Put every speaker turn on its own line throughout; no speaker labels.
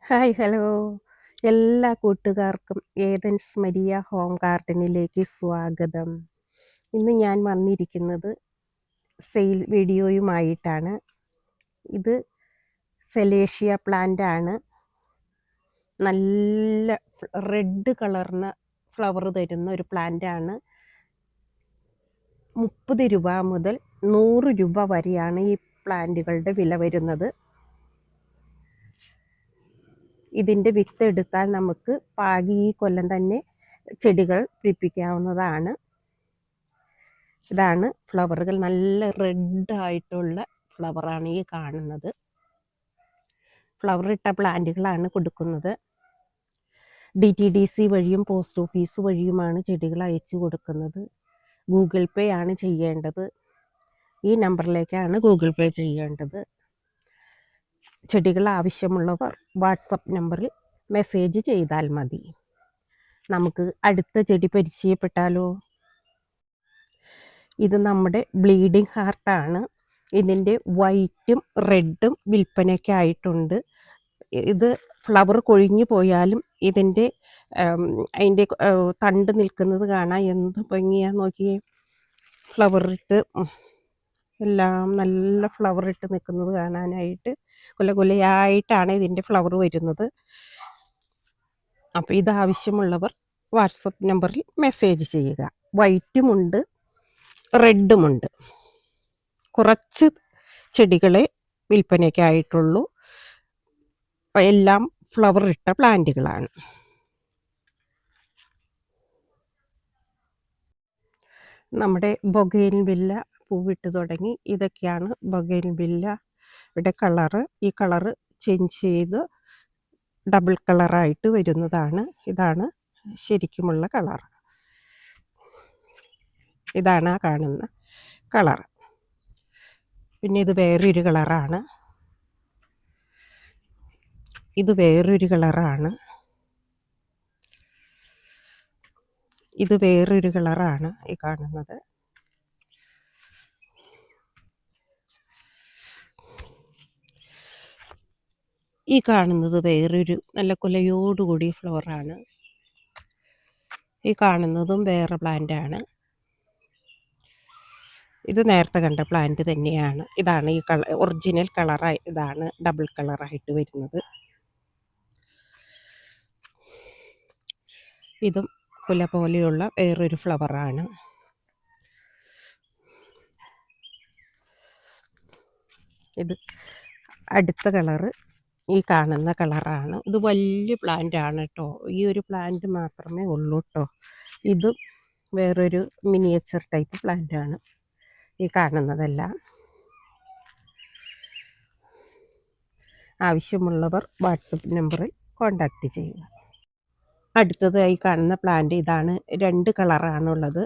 Hi hello എല്ലാ കൂട്ടുകാർക്കും Athens Maria home ഗാർഡനിലേക്ക് സ്വാഗതം. ഇന്ന് ഞാൻ വന്നിരിക്കുന്നത് സെയിൽ വീഡിയോയുമായിട്ടാണ്. ഇത് സെലേഷ്യ പ്ലാന്റ് ആണ്. നല്ല റെഡ് കളറിന് ഫ്ലവർ തരുന്ന ഒരു പ്ലാന്റ് ആണ്. 30 രൂപ മുതൽ 100 രൂപ വരെയാണ് ഈ പ്ലാന്റുകളുടെ വില വരുന്നത്. ഇതിൻ്റെ വിത്ത് എടുത്താൽ നമുക്ക് പാകി ഈ കൊല്ലം തന്നെ ചെടികൾ പിടിപ്പിക്കാവുന്നതാണ്. ഇതാണ് ഫ്ലവറുകൾ, നല്ല റെഡ് ആയിട്ടുള്ള ഫ്ലവറാണ് ഈ കാണുന്നത്. ഫ്ലവർ ഇട്ട പ്ലാന്റുകളാണ് കൊടുക്കുന്നത്. DTDC വഴിയും പോസ്റ്റ് ഓഫീസ് വഴിയുമാണ് ചെടികൾ അയച്ചു കൊടുക്കുന്നത്. ഗൂഗിൾ പേ ആണ് ചെയ്യേണ്ടത്. ഈ നമ്പറിലേക്കാണ് ഗൂഗിൾ പേ ചെയ്യേണ്ടത്. ചെടികൾ ആവശ്യമുള്ളവർ വാട്സപ്പ് നമ്പറിൽ മെസ്സേജ് ചെയ്താൽ മതി. നമുക്ക് അടുത്ത ചെടി പരിചയപ്പെട്ടാലോ? ഇത് നമ്മുടെ ബ്ലീഡിംഗ് ഹാർട്ടാണ്. ഇതിൻ്റെ വൈറ്റും റെഡും വിൽപ്പനയ്ക്കായിട്ടുണ്ട്. ഇത് ഫ്ലവർ കൊഴിഞ്ഞു പോയാലും അതിൻ്റെ തണ്ട് നിൽക്കുന്നത് കാണാൻ എന്ത് ഭംഗിയാ നോക്കിയേ. ഫ്ലവർ ഇട്ട് എല്ലാം നല്ല ഫ്ലവർ ഇട്ട് നിൽക്കുന്നത് കാണാനായിട്ട് കൊലകൊലയായിട്ടാണ് ഇതിൻ്റെ ഫ്ലവർ വരുന്നത്. അപ്പോൾ ഇത് ആവശ്യമുള്ളവർ വാട്സപ്പ് നമ്പറിൽ മെസ്സേജ് ചെയ്യുക. വൈറ്റുമുണ്ട്, റെഡുമുണ്ട്. കുറച്ച് ചെടികളെ വിൽപ്പനയ്ക്കായിട്ടുള്ളൂ. എല്ലാം ഫ്ലവർ ഇട്ട പ്ലാന്റുകളാണ്. നമ്മുടെ ബൊഗെയിൻവില്ല പൂവിട്ട് തുടങ്ങി. ഇതൊക്കെയാണ് ബൊഗെയിൻവില്ല. ഇവിടെ കളറ്, ഈ കളറ് ചേഞ്ച് ചെയ്ത് ഡബിൾ കളറായിട്ട് വരുന്നതാണ്. ഇതാണ് ശരിക്കുമുള്ള കളർ. ഇതാണ് ആ കാണുന്ന കളർ. പിന്നെ ഇത് വേറൊരു കളറാണ്. ഇത് വേറൊരു കളറാണ്. ഇത് വേറൊരു കളറാണ് ഈ കാണുന്നത്. ഈ കാണുന്നത് വേറൊരു നല്ല കൊലയോടുകൂടിയ ഫ്ലവറാണ്. ഈ കാണുന്നതും വേറെ പ്ലാന്റാണ്. ഇത് നേരത്തെ കണ്ട പ്ലാന്റ് തന്നെയാണ്. ഇതാണ് ഈ ഒറിജിനൽ കളറായി, ഇതാണ് ഡബിൾ കളറായിട്ട് വരുന്നത്. ഇതും കുല പോലെയുള്ള വേറൊരു ഫ്ലവറാണ്. ഇത് അടുത്ത കളറ് ഈ കാണുന്ന കളറാണ്. ഇത് വലിയ പ്ലാന്റ് ആണ് കേട്ടോ. ഈ ഒരു പ്ലാന്റ് മാത്രമേ ഉള്ളൂ കേട്ടോ. ഇതും വേറൊരു മിനിയേച്ചർ ടൈപ്പ് പ്ലാന്റ് ആണ് ഈ കാണുന്നതെല്ലാം. ആവശ്യമുള്ളവർ വാട്സപ്പ് നമ്പറിൽ കോൺടാക്റ്റ് ചെയ്യുക. അടുത്തതായി കാണുന്ന പ്ലാന്റ് ഇതാണ്. 2 കളറാണുള്ളത്.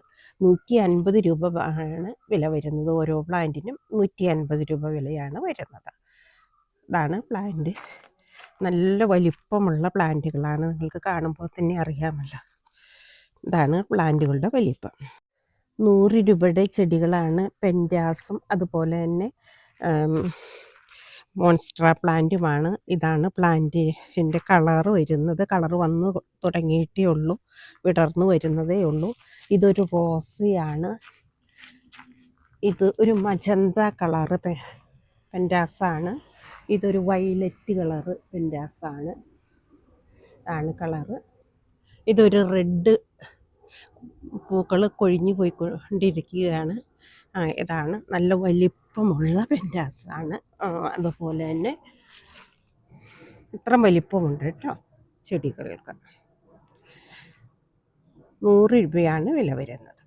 150 രൂപ ആണ് വില വരുന്നത്. ഓരോ പ്ലാന്റിനും 150 രൂപ വിലയാണ് വരുന്നത്. ഇതാണ് പ്ലാന്റ്. നല്ല വലിപ്പമുള്ള പ്ലാന്റുകളാണ്. നിങ്ങൾക്ക് കാണുമ്പോൾ തന്നെ അറിയാമല്ലോ. ഇതാണ് പ്ലാന്റുകളുടെ വലിപ്പം. 100 രൂപയുടെ ചെടികളാണ് പെൻഡാസും അതുപോലെ തന്നെ മോൺസ്ട്ര പ്ലാന്റുമാണ്. ഇതാണ് പ്ലാന്റിൻ്റെ കളറ് വരുന്നത്. കളറ് വന്ന് തുടങ്ങിയിട്ടേ ഉള്ളൂ, വിടർന്നു വരുന്നതേ ഉള്ളൂ. ഇതൊരു റോസിയാണ്. ഇത് ഒരു മജന്ത കളറ് പെൻഡാസാണ്. ഇതൊരു വയലറ്റ് കളറ് പെൻഡാസാണ്. ആണ് കളറ്. ഇതൊരു റെഡ് പൂക്കൾ കൊഴിഞ്ഞു പോയിക്കൊണ്ടിരിക്കുകയാണ്. ഇതാണ് നല്ല വലിപ്പമുള്ള പെൻഡാസാണ്. അതുപോലെ തന്നെ ഇത്ര വലിപ്പമുണ്ട് കേട്ടോ ചെടികൾക്ക്. 100 രൂപയാണ് വില വരുന്നത്.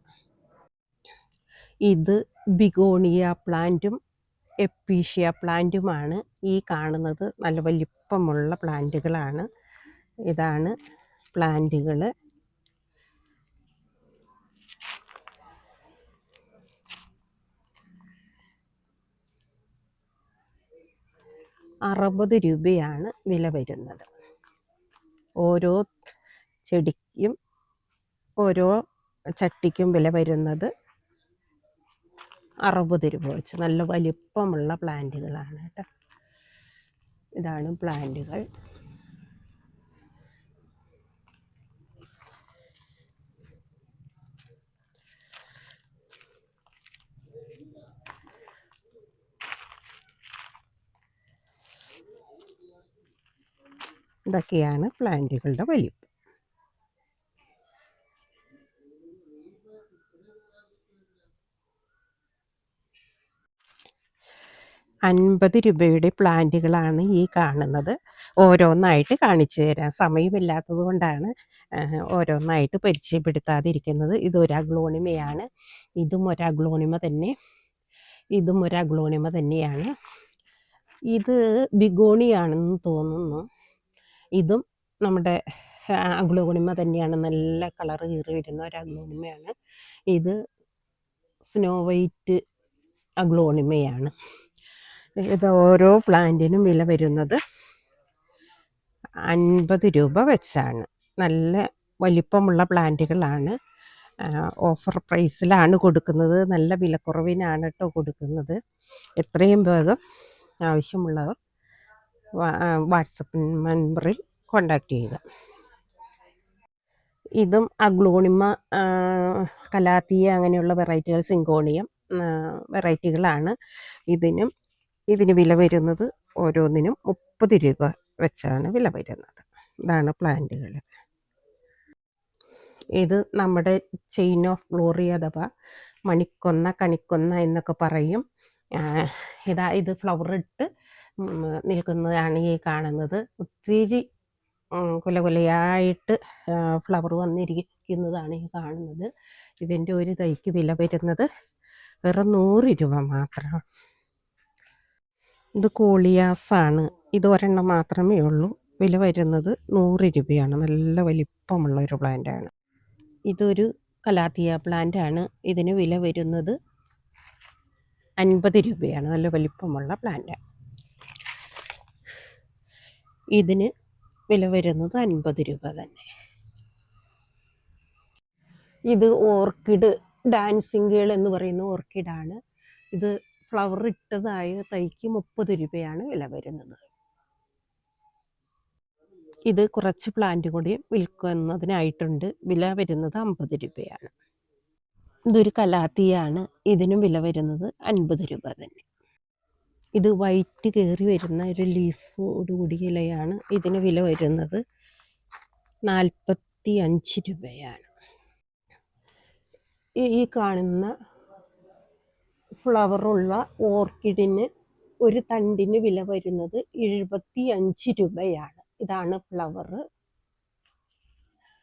ഇത് ബിഗോണിയ പ്ലാന്റും എപ്പീഷ്യ പ്ലാന്റുമാണ്. ഈ കാണുന്നത് നല്ല വലിപ്പമുള്ള പ്ലാന്റുകളാണ്. ഇതാണ് പ്ലാന്റുകൾ. ₹60 രൂപയാണ് വില വരുന്നത്. ഓരോ ചെടിക്കും ഓരോ ചട്ടിക്കും വില വരുന്നത് 60 രൂപ വെച്ച്. നല്ല വലിപ്പമുള്ള പ്ലാന്റുകളാണ് കേട്ടോ. ഇതാണ് പ്ലാന്റുകൾ. ഇതൊക്കെയാണ് പ്ലാന്റുകളുടെ വലിപ്പം. ₹50 പ്ലാന്റുകളാണ് ഈ കാണുന്നത്. ഓരോന്നായിട്ട് കാണിച്ചു തരാം. സമയമില്ലാത്തത് കൊണ്ടാണ് ഓരോന്നായിട്ട് പരിചയപ്പെടുത്താതിരിക്കുന്നത്. ഇതൊരു അഗ്ലോണിമയാണ്. ഇതും ഒരു അഗ്ലോണിമ തന്നെ. ഇതും ഒരു അഗ്ലോണിമ തന്നെയാണ്. ഇത് ബിഗോണിയാണെന്ന് തോന്നുന്നു. ഇതും നമ്മുടെ അഗ്ലോണിമ തന്നെയാണ്. നല്ല കളർ കയറി വരുന്ന ഒരു അഗ്ലോണിമയാണ്. ഇത് സ്നോ വൈറ്റ് അഗ്ലോണിമയാണ്. ഇത് ഓരോ പ്ലാന്റിനും വില വരുന്നത് ₹50 വെച്ചാണ്. നല്ല വലിപ്പമുള്ള പ്ലാന്റുകളാണ്. ഓഫർ പ്രൈസിലാണ് കൊടുക്കുന്നത്. നല്ല വിലക്കുറവിനാണ് കേട്ടോ കൊടുക്കുന്നത്. എത്രയും വേഗം ആവശ്യമുള്ളവർ വാട്സപ്പ് നമ്പറിൽ കോണ്ടാക്ട് ചെയ്യുക. ഇതും അഗ്ലോണിമ, കലാത്തിയ അങ്ങനെയുള്ള വെറൈറ്റികൾ, സിങ്കോണിയം വെറൈറ്റികളാണ്. ഇതിന് വില വരുന്നത് ഓരോന്നിനും ₹30 വെച്ചാണ് വില വരുന്നത്. ഇതാണ് പ്ലാന്റുകൾ. ഇത് നമ്മുടെ ചെയിൻ ഓഫ് ഗ്ലോറി അഥവാ മണിക്കൊന്ന, കണിക്കൊന്ന എന്നൊക്കെ പറയും. ഇത് ഫ്ലവർ ഇട്ട് നിൽക്കുന്നതാണ് ഈ കാണുന്നത്. ഒത്തിരി കുലകുലയായിട്ട് ഫ്ലവർ വന്നിരിക്കുന്നതാണ് ഈ കാണുന്നത്. ഇതിൻ്റെ ഒരു തൈക്ക് വില വരുന്നത് വെറും ₹100 മാത്രം. ഇത് കോളിയാസാണ്. ഇത് ഒരെണ്ണം മാത്രമേ ഉള്ളൂ. വില വരുന്നത് ₹100. നല്ല വലിപ്പമുള്ള ഒരു പ്ലാന്റാണ്. ഇതൊരു കലാത്തിയ പ്ലാന്റാണ്. ഇതിന് വില വരുന്നത് ₹50. നല്ല വലിപ്പമുള്ള പ്ലാന്റാണ്. ഇതിന് വില വരുന്നത് ₹50 തന്നെ. ഇത് ഓർക്കിഡ്, ഡാൻസിങ് ഗേൾ എന്ന് പറയുന്ന ഓർക്കിഡാണ്. ഇത് ഫ്ലവർ ഇട്ടതായ തൈക്ക് ₹30 വില വരുന്നത്. ഇത് കുറച്ച് പ്ലാന്റ് കൂടി വിൽക്കുന്നതിനായിട്ടുണ്ട്. വില വരുന്നത് ₹50. ഇതൊരു കലാത്തിയാണ്. ഇതിനും വില വരുന്നത് ₹50 തന്നെ. ഇത് വൈറ്റ് കയറി വരുന്ന ഒരു ലീഫോട് കൂടിയ ഇലയാണ്. ഇതിന് വില വരുന്നത് ₹45. ഈ കാണുന്ന ഫ്ലവറുള്ള ഓർക്കിഡിന് ഒരു തണ്ടിന് വില വരുന്നത് ₹75. ഇതാണ് ഫ്ലവർ.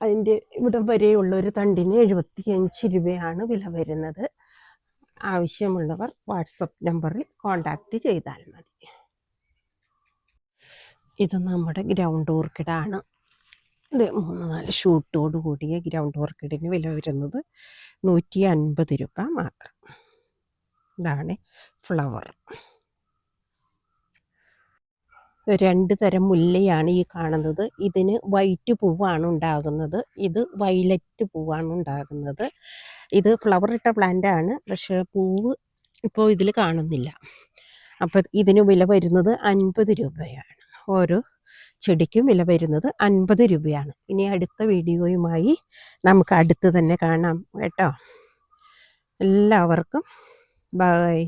അതിൻ്റെ ഇവിടം വരെയുള്ള ഒരു തണ്ടിന് ₹75 വില വരുന്നത്. ആവശ്യമുള്ളവർ വാട്സപ്പ് നമ്പറിൽ കോണ്ടാക്ട് ചെയ്താൽ മതി. ഇത് നമ്മുടെ ഗ്രൗണ്ട് ഓർക്കിഡാണ്. ഇത് 3-4 ഷൂട്ടോട് കൂടിയ ഗ്രൗണ്ട് ഓർക്കിഡിന് വില വരുന്നത് ₹150 മാത്രം. ഇതാണ് ഫ്ലവർ. 2 തരം മുല്ലയാണ് ഈ കാണുന്നത്. ഇതിന് വൈറ്റ് പൂവാണ് ഉണ്ടാകുന്നത്. ഇത് വയലറ്റ് പൂവാണ് ഉണ്ടാകുന്നത്. ഇത് ഫ്ലവർ ഇട്ട പ്ലാന്റാണ്. പക്ഷേ പൂവ് ഇപ്പോൾ ഇതിൽ കാണുന്നില്ല. അപ്പം ഇതിന് വില വരുന്നത് ₹50. ഓരോ ചെടിക്കും വില വരുന്നത് ₹50. ഇനി അടുത്ത വീഡിയോയുമായി നമുക്ക് അടുത്ത് തന്നെ കാണാം കേട്ടോ. എല്ലാവർക്കും ബൈ.